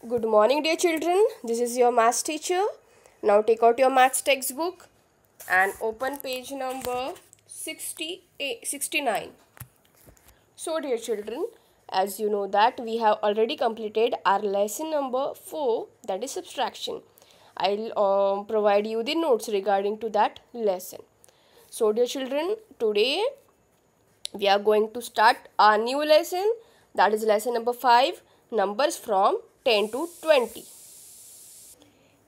Good morning, dear children. This is your maths teacher. Now take out your maths textbook and open page number 69. So, dear children, as you know that we have already completed our lesson number 4, that is subtraction. I'll provide you the notes regarding to that lesson. So, dear children, today we are going to start our new lesson, that is lesson number 5, numbers from 10 to 20.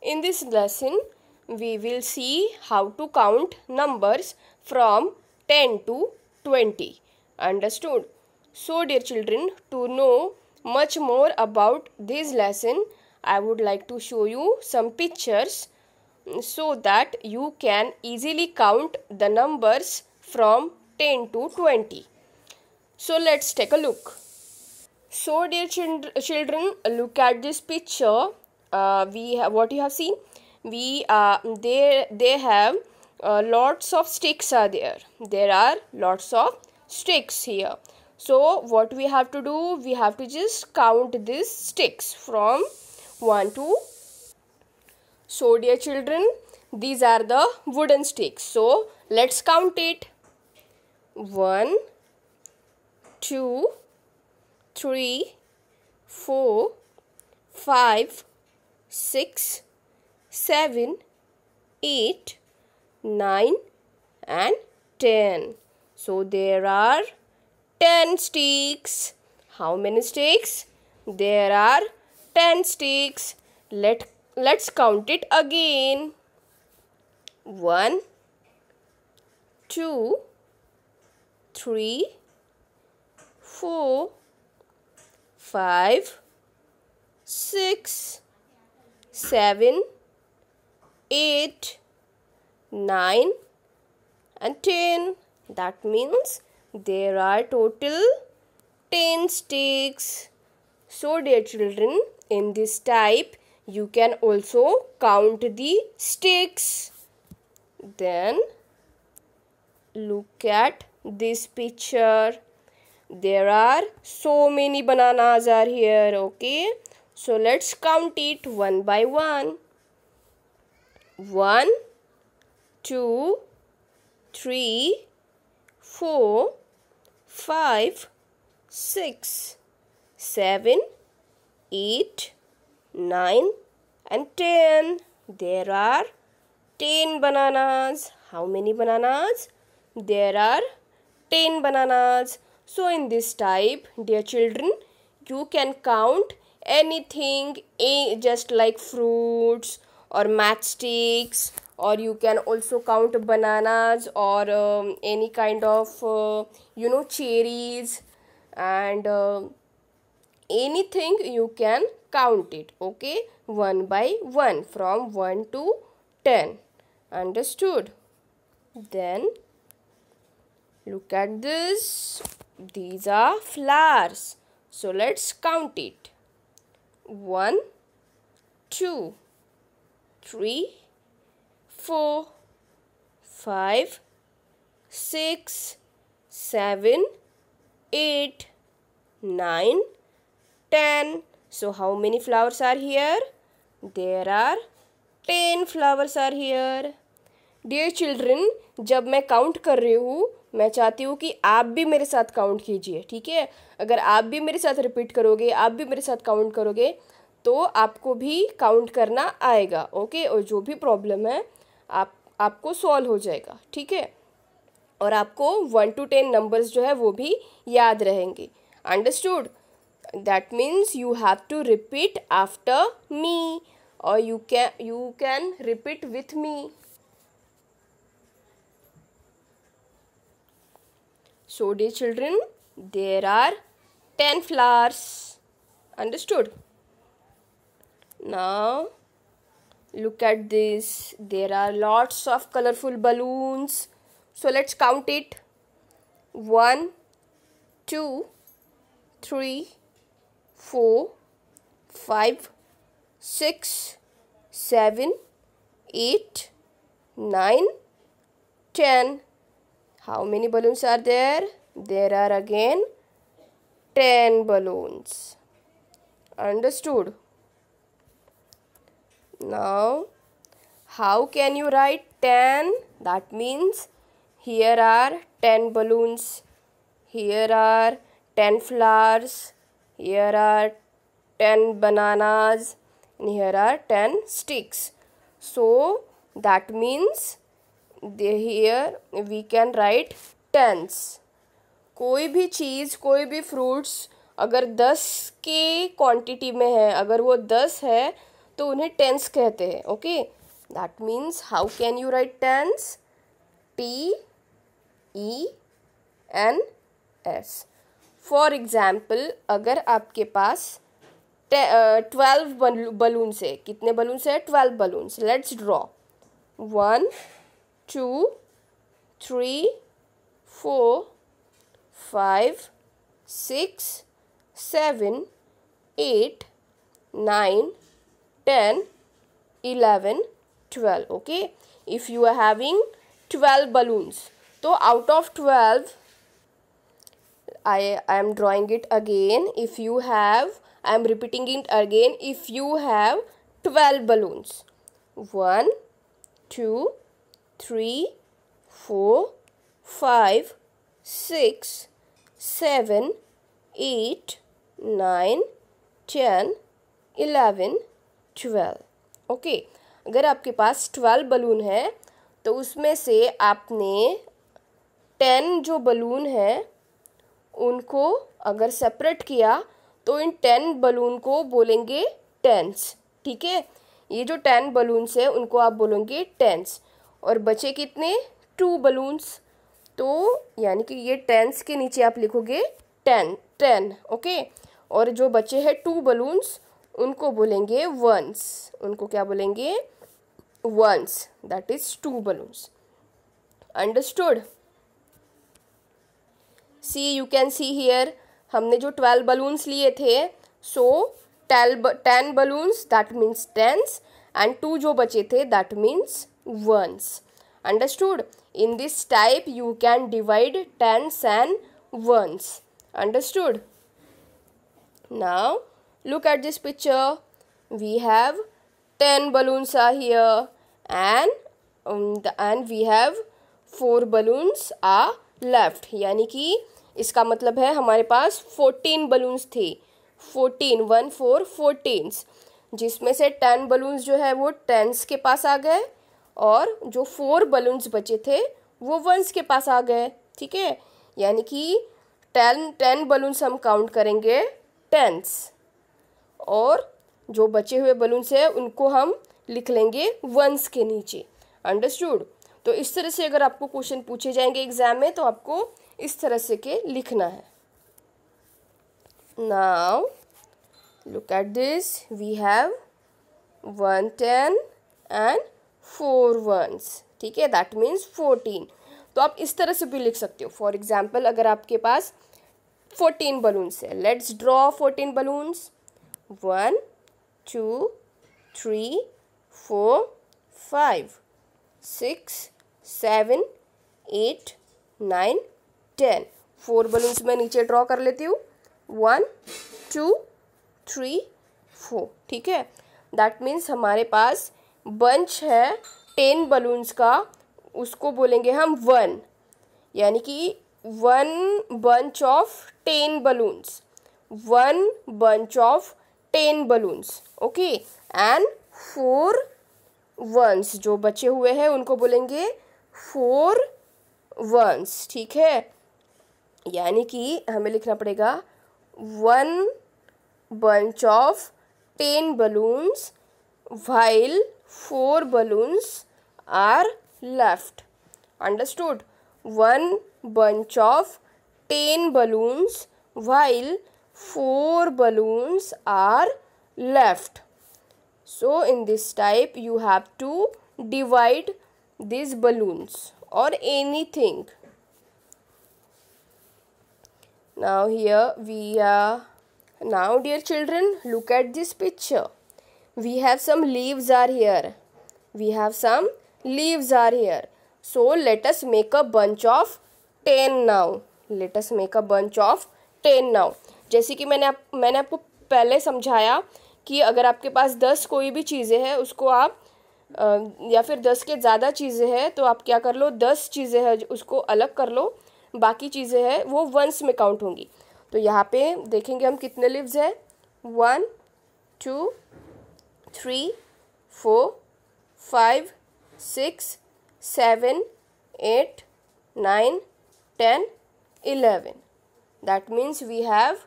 In this lesson, we will see how to count numbers from 10 to 20. Understood? So, dear children, to know much more about this lesson, I would like to show you some pictures so that you can easily count the numbers from 10 to 20. So, let's take a look. So, dear children, look at this picture. We have what you have seen. They have lots of sticks are there. There are lots of sticks here. So, what we have to do? We have to just count these sticks from 1 to. So, dear children, these are the wooden sticks. So, let's count it. 1, 2, 3, 4, 5, 6, 7, 8, 9 and 10. So there are 10 sticks. How many sticks? There are 10 sticks. Let's count it again. 1, 2, 3, 4, 5, 6, 7, 8, 9 and 10. That means there are total 10 sticks. So, dear children, in this type, you can also count the sticks. Then, look at this picture. There are so many bananas are here, okay? So, let's count it one by one. 1, 2, 3, 4, 5, 6, 7, 8, 9 and 10. There are 10 bananas. How many bananas? There are 10 bananas. So, in this type, dear children, you can count anything just like fruits or matchsticks, or you can also count bananas or any kind of cherries and anything you can count it, okay, one by one from 1 to 10. Understood? Then look at this. These are flowers. So let's count it. 1, 2, 3, 4, 5, 6, 7, 8, 9, 10. So how many flowers are here? There are 10 flowers are here. Dear children, जब मैं count कर रही हूँ, मैं चाहती हूँ कि आप भी मेरे साथ काउंट कीजिए, ठीक है? अगर आप भी मेरे साथ रिपीट करोगे, आप भी मेरे साथ काउंट करोगे, तो आपको भी काउंट करना आएगा, ओके? और जो भी प्रॉब्लम है आपको सॉल्व हो जाएगा, ठीक है? और आपको 1 to 10 नंबर्स जो है वो भी याद रहेंगे. Understood? That means you have to repeat after me और you can repeat with me. So, dear children, there are 10 flowers. Understood? Now, look at this. There are lots of colorful balloons. So, let's count it. 1, 2, 3, 4, 5, 6, 7, 8, 9, 10. How many balloons are there? There are again 10 balloons. Understood? Now, how can you write 10? That means here are 10 balloons, here are 10 flowers, here are 10 bananas, and here are 10 sticks. So that means here we can write tens. कोई भी चीज़, कोई भी fruits अगर 10 के quantity में है, अगर वो 10 है तो उन्हें टेंस कहते हैं. Okay, that means how can you write tens? TENS. For example, अगर आपके पास 12 बलून्स है. कितने बलून्स है? 12 balloons. Let's draw. 1 2 3 4 5 6 7 8 9 10 11 12. Okay, if you are having 12 balloons, so out of 12 I am drawing it again. If you have, I am repeating it again. If you have 12 balloons, 1 2 3 4 5 6 7 8 9 10 11 12. Okay, अगर आपके पास 12 balloon है तो उसमें से आपने 10 जो balloon है उनको अगर सेपरेट किया तो इन 10 बलून को बोलेंगे टेंस. ठीक है, ये जो 10 बलून्स है उनको आप बोलेंगे टेंस. और बचे कितने? 2 बलून्स. तो यानी कि ये टेंस के नीचे आप लिखोगे 10. ओके, और जो बचे हैं 2 बलून्स उनको बोलेंगे वंस. उनको क्या बोलेंगे? Ones. That is 2 balloons. Understood? See, you can see here, हमने जो 12 बलून्स लिए थे, so 10 balloons that means tens, and 2 जो बचे थे that means ones. Understood? In this type you can divide tens and ones. Understood? Now look at this picture. We have 10 balloons are here, and we have 4 balloons are left. यानी कि इसका मतलब है हमारे पास 14 balloons थे. 14 1 4 14, जिसमें से 10 balloons जो है वो टेंस के पास आ गए और जो 4 बलून्स बचे थे वो वंस के पास आ गए. ठीक है, यानी कि 10 बलून्स हम काउंट करेंगे टेंस, और जो बचे हुए बलून्स है उनको हम लिख लेंगे वंस के नीचे. अंडरस्टूड? तो इस तरह से अगर आपको क्वेश्चन पूछे जाएंगे एग्जाम में तो आपको इस तरह से के लिखना है. Now look at this. We have 1 10 and 4 ones. ठीक है, दैट मीन्स 14. तो आप इस तरह से भी लिख सकते हो. फॉर एग्जाम्पल, अगर आपके पास 14 बलून्स है, लेट्स ड्रॉ 14 बलून्स. 1 2 3 4 5 6 7 8 9 10. 4 बलून्स मैं नीचे ड्रॉ कर लेती हूँ. 1 2 3 4. ठीक है, दैट मीन्स हमारे पास बंच है 10 बलून्स का, उसको बोलेंगे हम 1. यानी कि 1 bunch of 10 balloons. 1 bunch of 10 balloons. Okay, and 4 ones जो बचे हुए हैं उनको बोलेंगे 4 वंस. ठीक है, यानी कि हमें लिखना पड़ेगा 1 bunch of 10 balloons while 4 balloons are left. Understood? 1 bunch of 10 balloons while 4 balloons are left. So in this type you have to divide these balloons or anything. Now here we are. Now dear children, look at this picture. We have some leaves are here. We have some leaves are here. So let us make a bunch of 10 now. Let us make a bunch of 10 now. जैसे कि मैंने आपको पहले समझाया कि अगर आपके पास 10 कोई भी चीज़ें हैं उसको आप या फिर 10 के ज़्यादा चीज़ें हैं तो आप क्या कर लो, 10 चीज़ें हैं उसको अलग कर लो, बाकी चीज़ें हैं वो वंस में काउंट होंगी। तो यहाँ पे देखेंगे हम कितने लीव्स हैं, 1 2 3 4 5 6 7 8 9 10 11. That means we have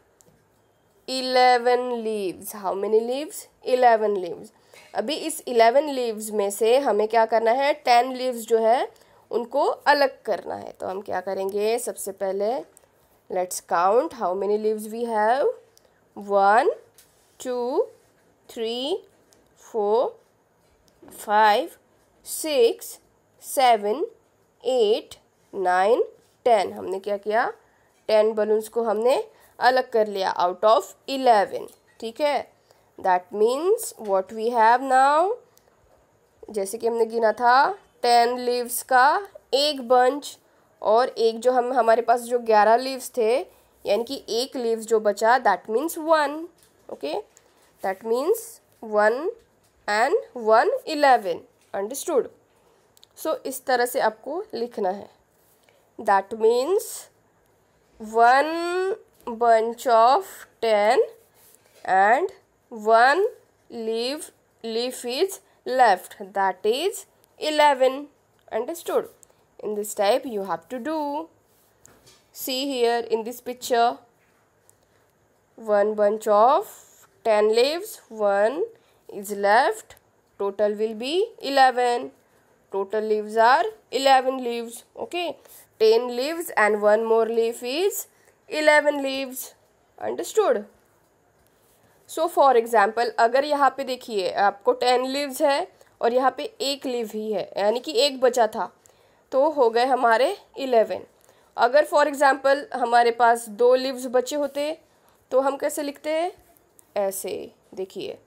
11 leaves. How many leaves? 11 leaves. अभी इस 11 leaves में से हमें क्या करना है, 10 leaves जो है उनको अलग करना है। तो हम क्या करेंगे, सबसे पहले let's count how many leaves we have. 1 2 3 4 5 6 7 8 9 10. हमने क्या किया, 10 बलून्स को हमने अलग कर लिया आउट ऑफ 11, ठीक है। That means what we have now, जैसे कि हमने गिना था 10 लीव्स का एक बंच, और एक जो हमारे पास जो 11 लीव्स थे यानी कि एक लीव्स जो बचा, that means 1, okay. That means 1 and 1 11. Understood. So इस तरह से आपको लिखना है। That means 1 bunch of 10 and 1 leaf is left, that is 11. Understood? In this type you have to do. See here in this picture, 1 bunch of 10 leaves, 1 is left, total will be 11. Total leaves are 11 leaves, okay. 10 leaves and 1 more leaf is 11 leaves. Understood? So for example, अगर यहाँ पे देखिए आपको 10 leaves है और यहाँ पे एक लीव ही है यानी कि एक बचा था, तो हो गए हमारे 11। अगर फॉर एग्जाम्पल हमारे पास 2 लीव्स बचे होते तो हम कैसे लिखते हैं, ऐसे देखिए,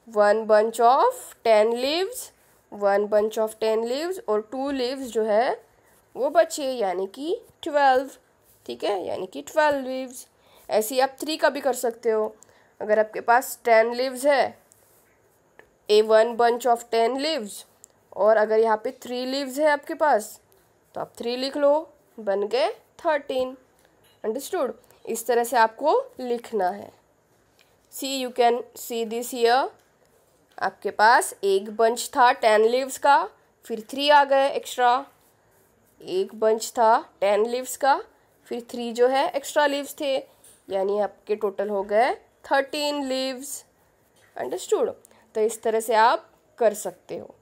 1 bunch of 10 leaves, 1 bunch of 10 leaves और 2 leaves जो है वो बचे यानी कि 12, ठीक है, यानी कि 12 लीव्स। ऐसे ही आप 3 का भी कर सकते हो। अगर आपके पास 10 लीव्स है, A1 bunch of 10 लीव्स, और अगर यहाँ पे 3 लीव्स है आपके पास तो आप 3 लिख लो, बन गए 13। अंडरस्टूड? इस तरह से आपको लिखना है। See you can see this here, आपके पास एक बंच था 10 लीव्स का, फिर 3 आ गए एक्स्ट्रा। एक बंच था 10 लीव्स का, फिर 3 जो है एक्स्ट्रा लीव्स थे, यानी आपके टोटल हो गए 13 लीव्स। अंडरस्टूड? तो इस तरह से आप कर सकते हो।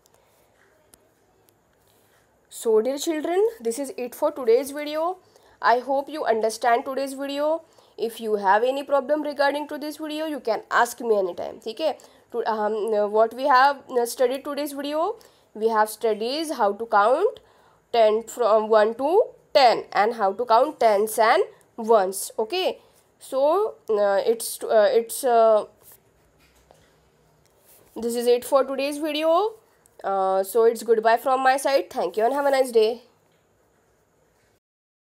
So dear children, this is it for today's video. I hope you understand today's video. If you have any problem regarding to this video, you can ask me anytime. ठीक है? What we have studied today's video, we have studied how to count 10 from 1 to 10 and how to count tens and ones. Okay? So this is it for today's video. So it's goodbye from my side. Thank you and have a nice day.